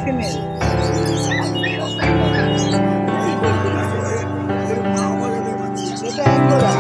Female? এটা angora.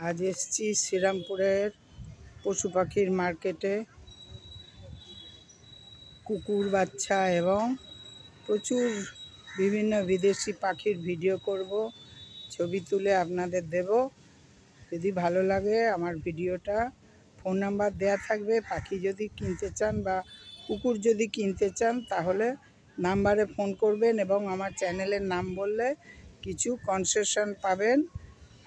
আজ এসছি শ্রীরামপুরের পশু পাখির মার্কেটে। কুকুর বাচ্চা এবং প্রচুর বিভিন্ন বিদেশি পাখির ভিডিও করব, ছবি তুলে আপনাদের দেব। যদি ভালো লাগে আমার ভিডিওটা, ফোন নাম্বার দেয়া থাকবে। পাখি যদি কিনতে চান বা কুকুর যদি কিনতে চান তাহলে নাম্বারে ফোন করবেন এবং আমার চ্যানেলের নাম বললে কিছু কনসেশন পাবেন।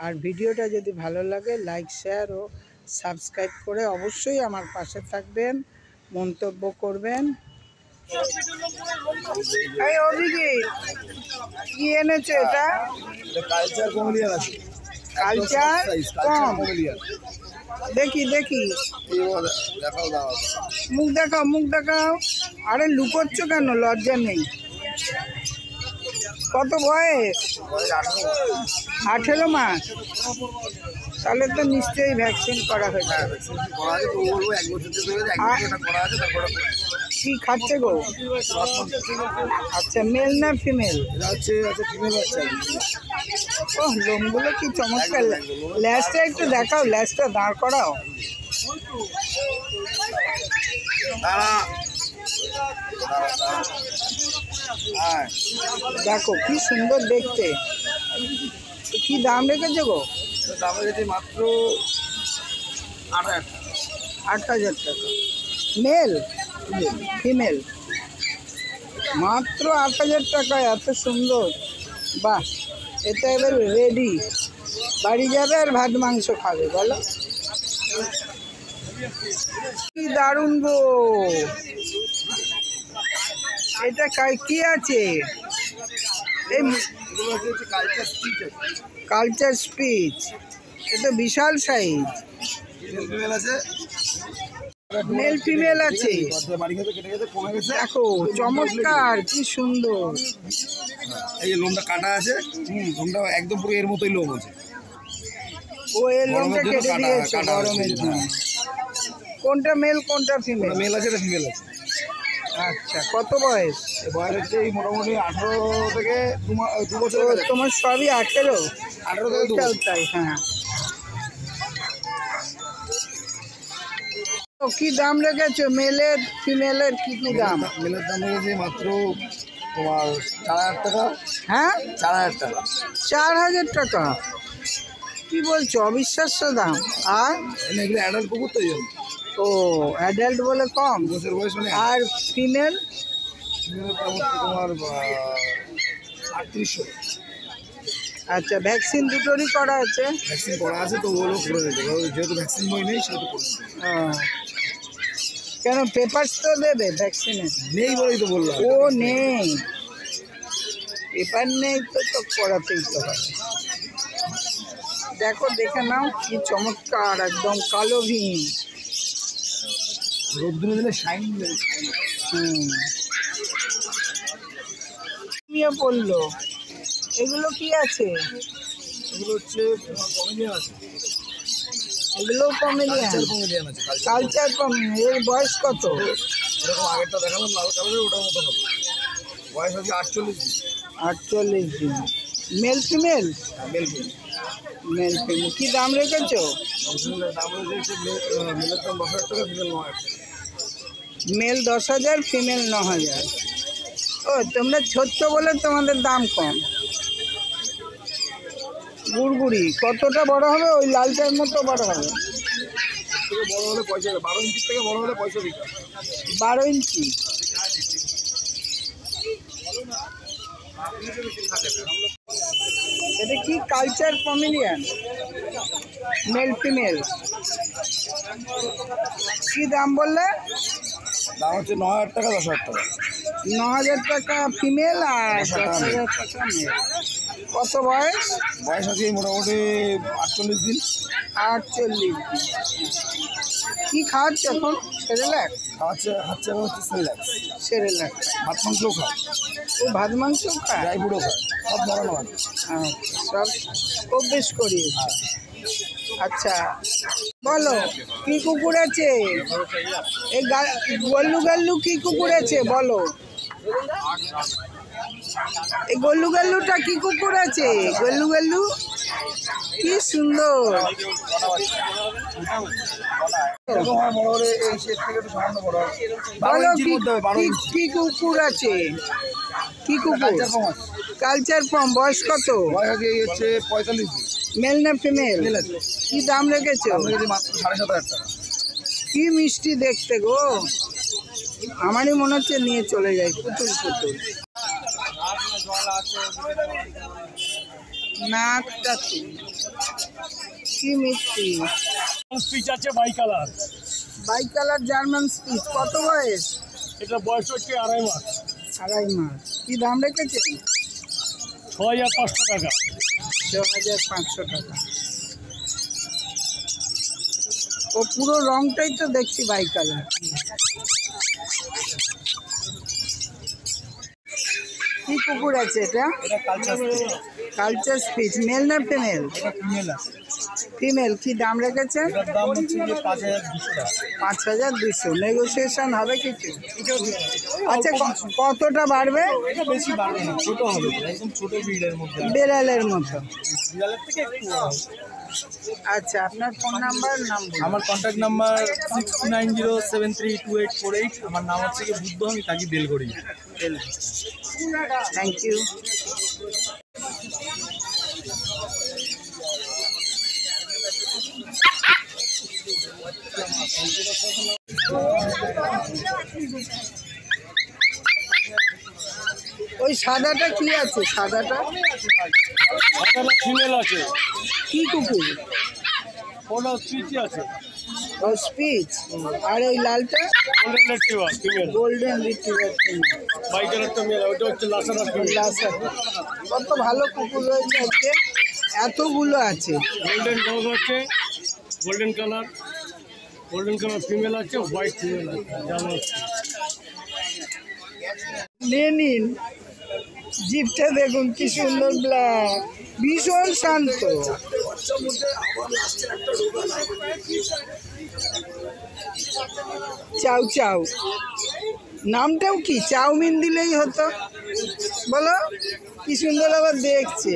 আর ভিডিওটা যদি ভালো লাগে লাইক শেয়ার ও সাবস্ক্রাইব করে অবশ্যই আমার পাশে থাকবেন, মন্তব্য করবেন। এই অভিজিৎ, কি এনেছে এটা? কালচার কমেডিয়ান আছে। কালচার কম, দেখি দেখি, মুখ দেখাও মুখ দেখাও। আরে লুকোচ্ছ কেন? লজ্জা নেই? কত বয়স? 18 মাস। তাহলে তো নিশ্চয়ই ভ্যাকসিন করা হয়েছে। কি খাচ্ছে গো? আচ্ছা, মেল না ফিমেল? ও, লোমগুলো কি চমৎকার। ল্যাজটা একটু দেখাও, ল্যাজটা দাঁড় করাও। দেখো কি সুন্দর দেখতে। কি দাম রেখেছে গো? দাম রেখেছে মাত্র 8,000 টাকা। মেল ফিমেল মাত্র 8,000 টাকায়, এত সুন্দর। বাহ, এটা এবার রেডি, বাড়ি যাবে আর ভাত মাংস খাবে। বলো কি দারুণ গো। এটা কি আছে? এই কালচার স্পিচ, এটা বিশাল সাইজ। মেল ফিমেল আছে। দেখো চমৎকার, কি সুন্দর। এই লোমটা কাটা আছে, লোমটা একদম পুরো এর মতোই লোম আছে। ও এর লোমটা কেটে দিয়েছে গরমের জন্য। কোনটা মেল কোনটা ফিমেল? মেল আছে, এটা ফিমেল আছে। আচ্ছা, কত বয়স? বয়স হচ্ছে এই মোটামুটি 18 থেকে 2 বছর। তোমার সবই 18 থেকে 2 বছর। তাই? হ্যাঁ। কি দাম রেখেছো? মেলের ফিমেলের কি কি দাম? মেলের দাম রেখেছে মাত্র তোমার 4,000 টাকা। হ্যাঁ, 4,000 টাকা। 4,000 টাকা? কি বলছো, অবিশ্বাস্য দাম। আর এগুলো অ্যাডাল্ট কুকুর তো, ও অ্যাডাল্ট বলে কম। 2 বছর বয়স। মানে আর ফিমেল? তোমার 3800। আচ্ছা, ভ্যাকসিন দুটোরই করা আছে? ভ্যাকসিন করা আছে, তো ওগুলো করে দিতে, যেহেতু ভ্যাকসিন বই নেই সেহেতু করে দিতে। কেন, পেপারস তো দেবে ভ্যাকসিনের? নেই বলেই তো বললাম। ও নেই, পেপার নেই তো তো করাতেই তো হবে। দেখো, দেখে নাও কি চমৎকার, একদম কালো ভীম। রোদ্দুরে দিলে শাইন। তুমিও পড়লো। এগুলো কি আছে? এগুলো হচ্ছে কমেডিয়ান আছে। এগুলো কমেডিয়ান? কমেডিয়ান আছে। Culture comedian. এর বয়স কত? এরকম আগেরটা দেখালাম লাল কালারের, ওটার মতো হবে। বয়স হচ্ছে 48 দিন। 48 দিন। Male female? Male female. Male female. কি দাম রেখেছো? দাম রয়েছে মেলের দাম 10,000 টাকা, ফিমেল 9,000 টাকা। Mail 10,000, female 9,000। ও, তোমরা ছোট্ট বলে তোমাদের দাম কম। গুড়গুড়ি কতটা বড় হবে? ওই লালটার মতো বড় হবে? বড় হলে পয়সা, 12 ইঞ্চির থেকে বড় হলে পয়সা দিতে। 12 ইঞ্চি? এটা কি কালচার কমেডিয়ান? Male female? কি দাম বললে? দাম হচ্ছে 9,000 টাকা, 10,000 টাকা। 9,000 টাকা ফিমেল আর 10,000 টাকা মেল। কত বয়স? বয়স আছে মোটামুটি 48 দিন। 48 দিন। কি খাওয়াচ্ছে এখন? সেরেলাক? খাচ্ছে এখন হচ্ছে সেরেলাক। ভাত মাংসও খায়, ও ভাত মাংসও খায়? ড্রাই ফ্রুটও খায়, সব ধরানো আছে। সব অভ্যেস করিয়েছে। আচ্ছা বলো, কি কুকুর আছে? এই গল্লু গাল্লু কি কুকুর আছে বলো? এই গল্লু গাল্লুটা কি কুকুর আছে? গল্লু গাল্লু কি সুন্দর। বলো কি কুকুর আছে? কি কুকুর? Culture form. বয়স কত? হচ্ছে 45 দিন। মেল না ফিমেল? কি দাম রেখেছো? মাত্র 7,500 টাকা। কি মিষ্টি দেখতে গো, আমারই মনে হচ্ছে নিয়ে চলে যাই। পুতুল পুতুল নাকটা কি মিষ্টি। স্পিচ আছে bicolour. Bicolour German Spitz. কত বয়স? এটা বয়স হচ্ছে 2.5 মাস। 2.5 মাস। কি দাম রেখেছে? 6,500 টাকা। 6,500 টাকা। ও পুরো রংটাই তো দেখছি বাই কালার। কি কুকুর আছে এটা? Culture speech. মেল না ফিমেল? ফিমেল। কি দাম রেখেছে? দাম হচ্ছে 5,200 টাকা। 5,200। নেগোসিয়েশন হবে কিছু? আচ্ছা কতটা বাড়বে? বেশি বাড়বে না, ছোট হবে, একদম ছোট ব্রিডের মধ্যে, বেড়ালের মতো। বিড়ালের থেকে একটু বড় হবে। আচ্ছা আপনার ফোন নাম্বার? আমার কন্ট্যাক্ট নাম্বার 6907328848। আমার নাম হচ্ছে কি বুদ্ধ, আমি থাকি বেলগড়ি। Thank you. ওই সাদাটা কি আছে? সাদাটা ফিমেল আছে। কি কুকুর? ওটা স্পিচ আছে। ও স্পিচ। আর ওই লালটা? Golden retriever female. Golden retriever female. বাই কালারটা মেল, ওটা হচ্ছে লাসারা ফিমেল। লাসা। কত ভালো কুকুর রয়েছে আজকে, এতগুলো আছে। গোল্ডেন ডগ আছে, গোল্ডেন কালার ফিমেল আছে, হোয়াইট ফিমেল আছে। জানো নিয়ে নিন। জিপটা দেখুন কি সুন্দর ব্ল্যাক, ভীষণ শান্ত। চাউ চাউ। নামটাও কি? চাউমিন দিলেই হতো। বলো কি সুন্দর আবার দেখছে।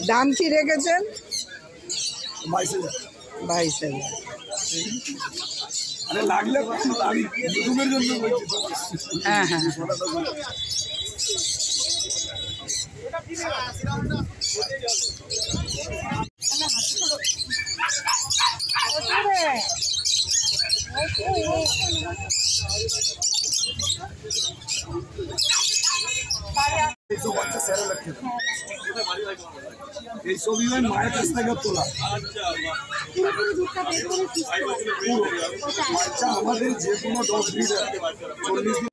দাম কি রেখেছেন? 22,000। হ্যাঁ হ্যাঁ। এই ছবি মায়ের কাছ থেকে তোলা। আমাদের যে কোনো ডগ ব্রিডার 40 দিন।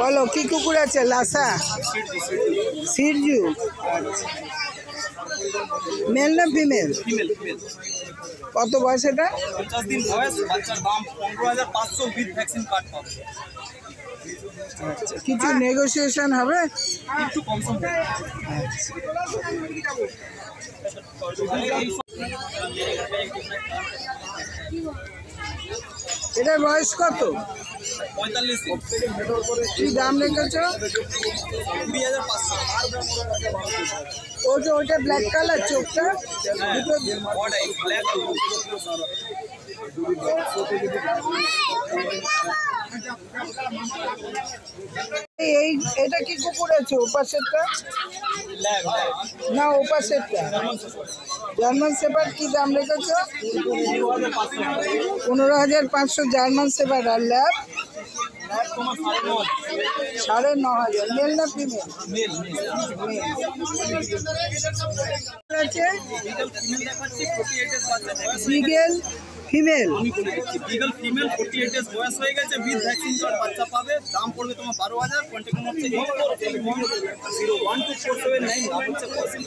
বলো কি কুকুর আছে? লাসা, সিরজু। মেল না ফিমেল? কত বয়স এটা? 50 দিন বয়স। বাচ্চার দাম 15,500 উইথ ভ্যাকসিন কার্ড পাবে। কিছু নেগোসিয়েশন হবে? একটু কম সম হবে। এটার বয়স কত? 45 দিন। কি দাম রেখেছ? 20,500। ওটা ব্ল্যাক কালার চোখটা দুটো। এই এটা কি কুকুর আছে? ওপাশেরটা না ওপাশেরটা? জার্মান শেপার্ড কি দাম রেখেছো? 15,500 জার্মান শেপার্ড। আর ল্যাব 9,500। মেল না ফিমেল? আছে বিগেল ফিমেল। বিগল ফিমেল 48 ডেজ বয়স হয়ে গেছে, উইথ ভ্যাকসিন কার্ড বাচ্চা পাবে। দাম পড়বে তোমার 12,000। কন্ট্যাক্ট নম্বর হচ্ছে 8481012479। নাম হচ্ছে কসিম।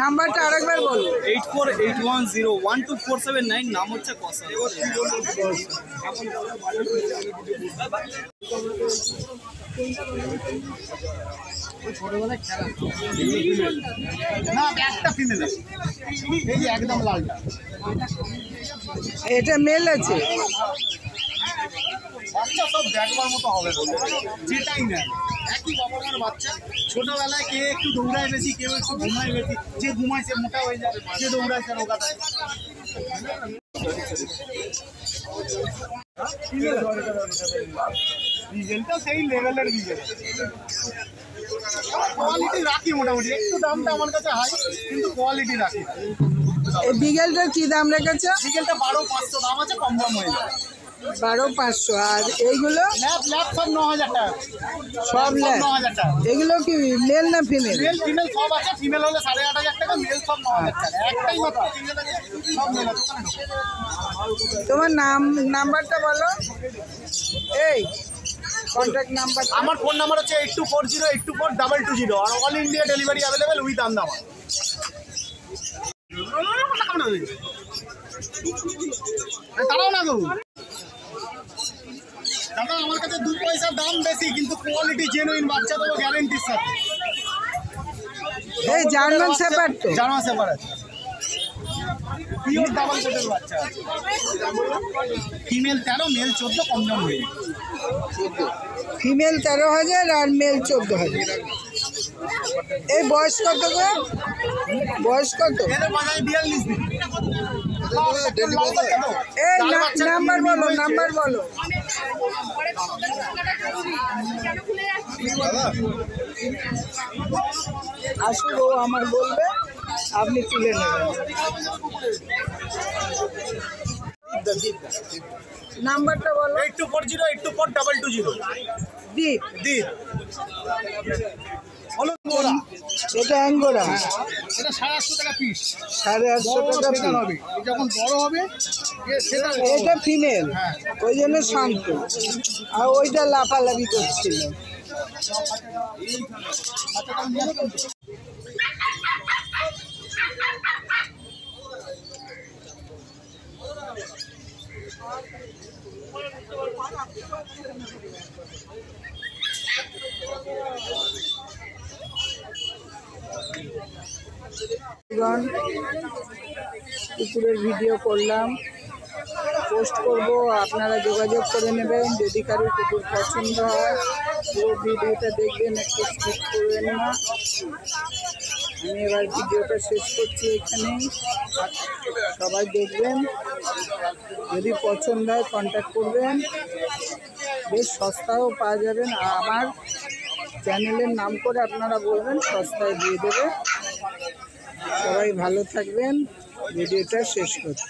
নাম্বারটা আরেকবার বলো। 8481012479। নাম হচ্ছে কসিম। না একটা ফিমেল আছে, এই যে একদম লালটা। এটা মেল আছে। বাচ্চা সব দেখবার মতো হবে বলে যেটাই না, একই বাবা মার বাচ্চা। ছোটবেলায় কে একটু দৌড়ায় বেশি, কেউ একটু ঘুমায় বেশি। যে ঘুমায় সে মোটা হয়ে যায়, যে দৌড়ায় সে রোগা থাকে। ডিজেলটা সেই লেভেলের ডিজেল, কোয়ালিটি রাখি মোটামুটি। একটু দামটা আমার কাছে হাই, কিন্তু কোয়ালিটি রাখি। এই বিগেলটার কি দাম রেখেছো? ডিজেলটা 12,500 দাম আছে, কম দাম হয়ে যায়। 12,500। আর এইগুলো ল্যাব সব 9,000 টাকা। সব ল্যাব? 9,000 টাকা। এগুলো কি মেল না ফিমেল? মেল ফিমেল সব আছে। ফিমেল হলে 8,500 টাকা, মেল সব 9,000 টাকা। একটাই কথা, সব মেল আছে। তোমার নাম্বারটা বলো। এই কন্ট্যাক্ট নাম্বার। আমার ফোন নাম্বার হচ্ছে 8240824220। আর all India delivery available with Andaman. দাঁড়াও না গো দাদা, আমার কাছে 2 পয়সা দাম বেশি, কিন্তু কোয়ালিটি জেনুইন বাচ্চা দেবো গ্যারেন্টির সাথে। এই জার্মান শেপার্ড তো? জার্মান শেপার্ড আছে, পিওর ডাবল কোটের বাচ্চা আছে। ফিমেল 13, মেল 14, কম দাম হয়ে যায়। ফিমেল 13,000 আর মেল 14,000। এই বয়স কত গো? বয়স কত? এদের বাজারে 42 দিন। এই নাম্বার বলো, নাম্বার বলো। আসুন, ও আমার বলবে, আপনি তুলে নেবেন। নাম্বারটা বলো। 8240824220। দীপ। দীপ হলো মোরা। এটা অ্যাঙ্গোরা। এটা 850 টাকা পিস। 850 টাকা পিস। হবে যখন বড় হবে সেটা। এটা ফিমেল, ওই জন্য শান্ত। আর ওইটা লাফালাফি করছিল। কুকুরের ভিডিও করলাম, পোস্ট করব, আপনারা যোগাযোগ করে নেবেন। যদি কারোর কুকুর পছন্দ হয় পুরো ভিডিওটা দেখবেন, একটু স্কিপ করবেন না। আমি এবার ভিডিওটা শেষ করছি এখানেই। সবাই দেখবেন, যদি পছন্দ হয় কন্ট্যাক্ট করবেন। বেশ সস্তাও পাওয়া যাবেন। আমার চ্যানেলের নাম করে আপনারা বলবেন, সস্তায় দিয়ে দেবে। সবাই ভালো থাকবেন। ভিডিওটা শেষ করছি।